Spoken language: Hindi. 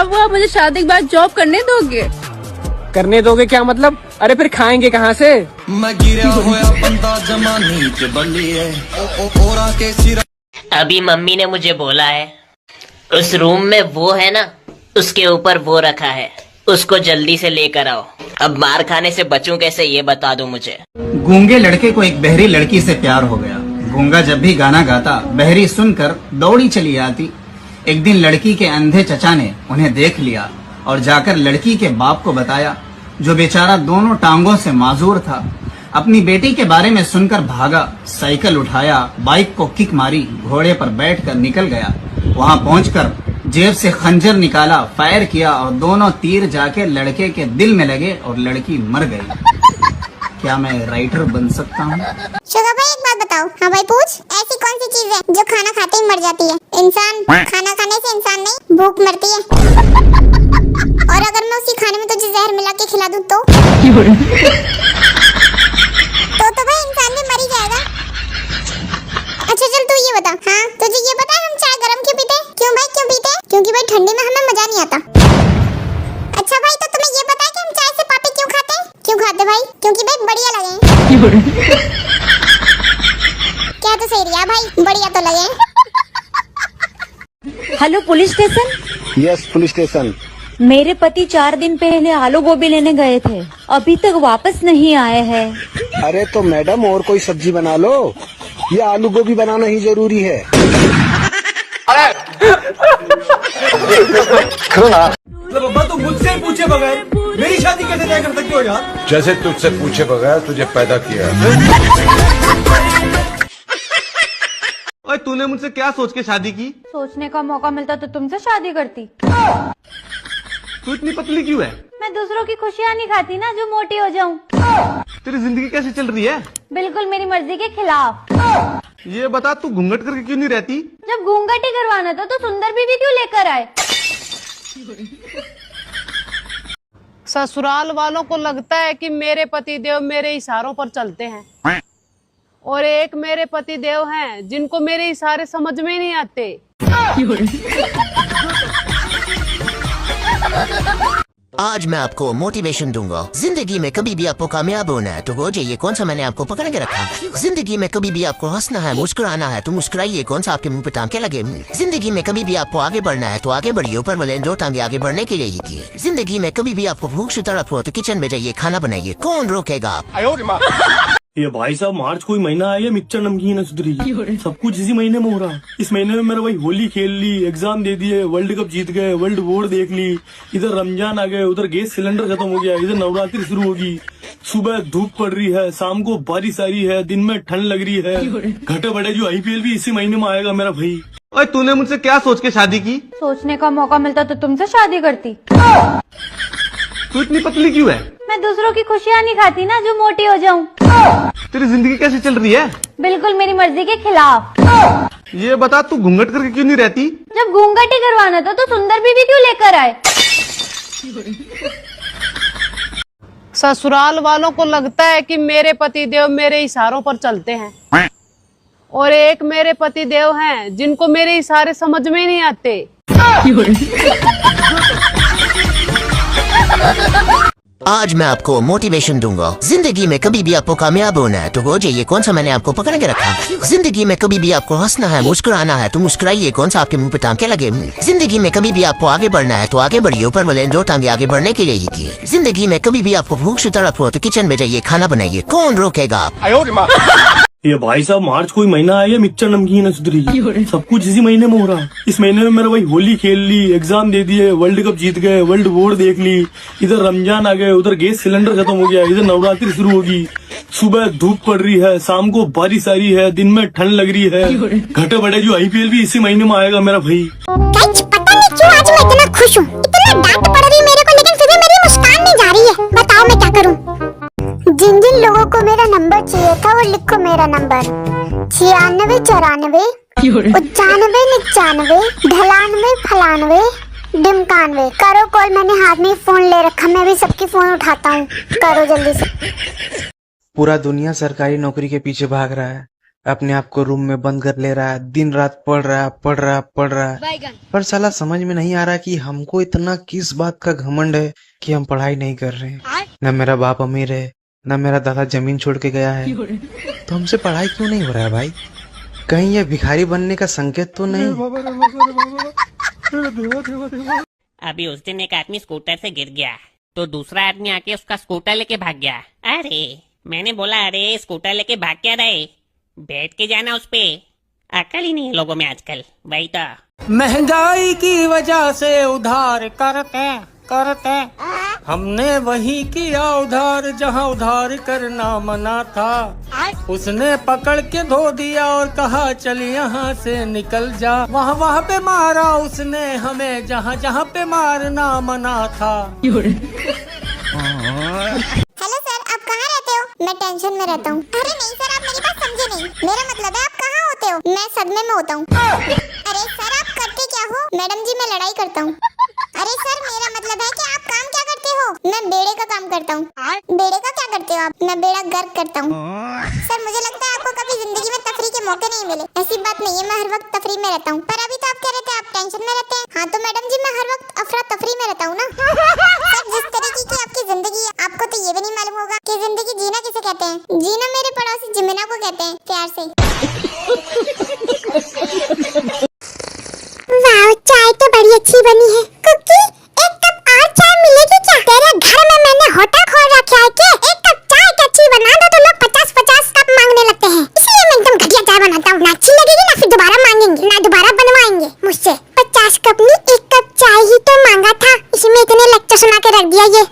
अब आप मुझे शादी के बाद जॉब करने दोगे? करने दोगे क्या मतलब? अरे फिर खाएंगे कहाँ से? मैं गिरा होया बंदा जमानी च बल्ली है ओरा के सिरा। अभी मम्मी ने मुझे बोला है उस रूम में वो है ना, उसके ऊपर वो रखा है, उसको जल्दी से लेकर आओ। अब मार खाने से बचूं कैसे ये बता दो मुझे। गूंगे लड़के को एक बहरी लड़की से प्यार हो गया। गूंगा जब भी गाना गाता बहरी सुनकर दौड़ी चली आती। एक दिन लड़की के अंधे चचा ने उन्हें देख लिया और जाकर लड़की के बाप को बताया, जो बेचारा दोनों टांगों से माजूर था। अपनी बेटी के बारे में सुनकर भागा, साइकिल उठाया, बाइक को किक मारी, घोड़े पर बैठकर निकल गया। वहां पहुंचकर जेब से खंजर निकाला, फायर किया और दोनों तीर जाके लड़के के दिल में लगे और लड़की मर गई। क्या मैं राइटर बन सकता हूँ? शुगर भाई एक बात बताओ। हाँ भाई पूछ। ऐसी कौन सी चीज है जो खाना खाते ही मर जाती है? इंसान। खाना खाने से इंसान नहीं, भूख मरती है। और अगर मैं उसी खाने में तुझे जहर मिला के खिला दूं तो भाई इंसान भी मर ही जाएगा। अच्छा चल तू ये बता। हाँ तुझे ये पता है हम चाय गरम क्यों पीते? क्यों भाई क्यों पीते? क्योंकि भाई ठंडी में हमें मजा नहीं आता। अच्छा भाई तो तुम्हें ये पता है कि हम चाय से पापी क्यों खाते हैं? क्यों खाते भाई? क्योंकि भाई बढ़िया लगे। क्या तो सही रिया भाई, बढ़िया तो लगे। Hello police station. Yes police station. मेरे पति 4 दिन पहले आलू गोभी लेने गए थे, अभी तक वापस नहीं आए हैं। अरे तो मैडम और कोई सब्जी बना लो, ये आलू गोभी बनाना ही जरूरी है। बाबा तो मुझसे पूछे बगैर मेरी शादी कैसे तय कर सकते हो यार? जैसे तुझसे पूछे बगैर तुझे पैदा किया। ओए तूने मुझसे क्या सोच के शादी की? सोचने का मौका मिलता तो तुमसे शादी करती। तू इतनी पतली क्यों है? मैं दूसरों की खुशियाँ नहीं खाती ना जो मोटी हो जाऊँ। तेरी जिंदगी कैसे चल रही है? बिल्कुल मेरी मर्जी के खिलाफ। ये बता तू घूंघट करके क्यों नहीं रहती? जब घूंघट ही करवाना था तो सुंदर बीबी क्यों लेकर आए? ससुराल वालों को लगता है कि मेरे पतिदेव मेरे इशारों पर चलते हैं, और एक मेरे पतिदेव हैं जिनको मेरे इशारे समझ में नहीं आते। आज मैं आपको मोटिवेशन दूंगा। जिंदगी में कभी भी आपको कामयाब होना है तो हो जाइए। कौन सा मैंने आपको पकड़ के रखा? जिंदगी में कभी भी आपको हंसना है, मुस्कुराना है तो मुस्कुराइए। कौन सा आपके मुंह पे टांके लगे? जिंदगी में कभी भी आपको आगे बढ़ना है तो आगे बढ़िए। ऊपर वाले 2 टांगे आगे बढ़ने के लिए ही दिए। जिंदगी में कभी भी आपको भूख से तड़प हो तो किचन में जाइए, खाना बनाइए। कौन रोकेगा आप? ये भाई साहब मार्च कोई महीना है, ये मिक्सचर नमकीन है सुधरी। सब कुछ इसी महीने में हो रहा है। इस महीने में मेरा भाई होली खेल ली, एग्जाम दे दिए, वर्ल्ड कप जीत गए, वर्ल्ड वॉर देख ली, इधर रमजान आ गए, उधर गैस सिलेंडर खत्म हो गया, इधर नवरात्रि शुरू होगी। सुबह धूप पड़ रही है, शाम को बारिश आ रही है, दिन में ठंड लग रही है। घटे बड़े जो IPL भी इसी महीने में आएगा मेरा भाई। ओए तूने मुझसे क्या सोच के शादी की? सोचने का मौका मिलता तो तुमसे शादी करती। तू इतनी पतली क्यों है? मैं दूसरों की खुशियाँ नहीं खाती ना जो मोटी हो जाऊँ। तेरी जिंदगी कैसे चल रही है? बिल्कुल मेरी मर्जी के खिलाफ। ये बता तू घूंघट करके क्यों नहीं रहती? जब घूंघट ही करवाना था तो सुंदर बीबी क्यों लेकर आए? ससुराल वालों को लगता है कि मेरे पतिदेव मेरे इशारों पर चलते हैं, और एक मेरे पतिदेव हैं जिनको मेरे इशारे समझ में नहीं आते। आज मैं आपको मोटिवेशन दूंगा। जिंदगी में कभी भी आपको कामयाब होना है तो हो जाइए। कौन सा मैंने आपको पकड़ के रखा? जिंदगी में कभी भी आपको हंसना है, मुस्कुराना है तो मुस्कुराइए। कौन सा आपके मुंह पे टांके लगे? जिंदगी में कभी भी आपको आगे बढ़ना है तो आगे बढ़िए। ऊपर वाले 2 टांगे आगे बढ़ने के लिए ही दिए। जिंदगी में कभी भी आपको भूख से तड़प हो तो किचन में जाइए, खाना बनाइए। कौन रोकेगा आप? ये भाई साहब मार्च कोई महीना है, ये मिक्सचर नमकीन है सुधरी। सब कुछ इसी महीने में हो रहा है। इस महीने में मेरा भाई होली खेल ली, एग्जाम दे दिए, वर्ल्ड कप जीत गए, वर्ल्ड वॉर देख ली, इधर रमजान आ गए, उधर गैस सिलेंडर खत्म हो गया, इधर नवरात्रि शुरू होगी। सुबह धूप पड़ रही है, शाम को बारिश आ रही है, दिन में ठंड लग रही है। घटे बड़े जो IPL भी इसी महीने में आएगा मेरा भाई। पता नहीं क्यों आज मैं इतना खुश हूँ। इतना डांट पड़ रही मेरे को, लेकिन फिर भी मेरी मुस्कान नहीं जा रही है। बताओ मैं क्या करूँ? जिन जिन लोगों को मेरा नंबर चाहिए था वो लिखो मेरा नंबर 96 94 95 95 98 फलानवे डिमकानवे। करो कॉल, मैंने हाथ में फोन ले रखा, मैं भी सबकी फोन उठाता हूँ। करो जल्दी से। पूरा दुनिया सरकारी नौकरी के पीछे भाग रहा है, अपने आप को रूम में बंद कर ले रहा है, दिन रात पढ़ रहा है। पर साला समझ में नहीं आ रहा कि हमको इतना किस बात का घमंड है कि हम पढ़ाई नहीं कर रहे हैं। न मेरा बाप अमीर है, न मेरा दादा जमीन छोड़ के गया है, तो हमसे पढ़ाई क्यों नहीं हो रहा है भाई? कहीं ये भिखारी बनने का संकेत तो नहीं? अभी उस दिन एक आदमी स्कूटर से गिर गया तो दूसरा आदमी आके उसका स्कूटर लेके भाग गया। अरे मैंने बोला, अरे स्कूटर लेके भाग क्या रहे, बैठ के जाना उस पे। अकल ही नहीं है लोगों में आजकल। वही तो महंगाई की वजह से उधार करते हमने वही किया उधार जहाँ उधार करना मना था। उसने पकड़ के धो दिया और कहा चल यहाँ से निकल जा। वहाँ पे मारा उसने हमें जहाँ जहाँ पे मारना मना था। हेलो सर, आप कहाँ रहते हो? मैं टेंशन में रहता हूँ। अरे नहीं सर, आप मेरी बात समझे नहीं। मेरा मतलब है आप कहाँ होते हो? मैं सदमे में होता हूँ। अरे सर, आप करते क्या हो? मैडम जी, मैं लड़ाई करता हूँ। अरे सर, मेरा मतलब है कि आप काम क्या करते हो? मैं बेड़े का काम करता हूँ। बेड़े का क्या करते हो आप? मैं बेड़ा गर्क करता हूँ। सर, मुझे लगता है आपको कभी जिंदगी में तफरी के मौके नहीं मिले। ऐसी बात नहीं है, मैं हर वक्त तफरी में रहता हूँ। पर अभी तो आप कह रहे थे आप टेंशन में रहते हैं। हाँ तो मैडम जी, मैं हर वक्त अफरा तफरी में रहता हूँ ना। सर, जिस तरीके की आपकी जिंदगी है, आपको तो ये भी नहीं मालूम होगा कि जिंदगी जीना किसे कहते हैं। जीना मेरे पड़ोसी जिमिना को कहते हैं, प्यार से। वाह, चाय तो बड़ी अच्छी बनी है। कुकी, एक कप और चाय मिलेगी क्या? तेरे घर में मैंने होटल खोल रखा है क्या? एक कप चाय का अच्छी बना दो तो लोग 50-50 कप मांगने लगते हैं। इसलिए मैं एकदम घटिया चाय बनाता हूँ। ना अच्छी लगेगी ना फिर दोबारा मांगेंगे, ना दोबारा बनवाएंगे मुझसे। 50 कप नहीं, एक कप चाय ही तो मांगा था, इसमें इतने लेक्चर सुना के रख दिया ये।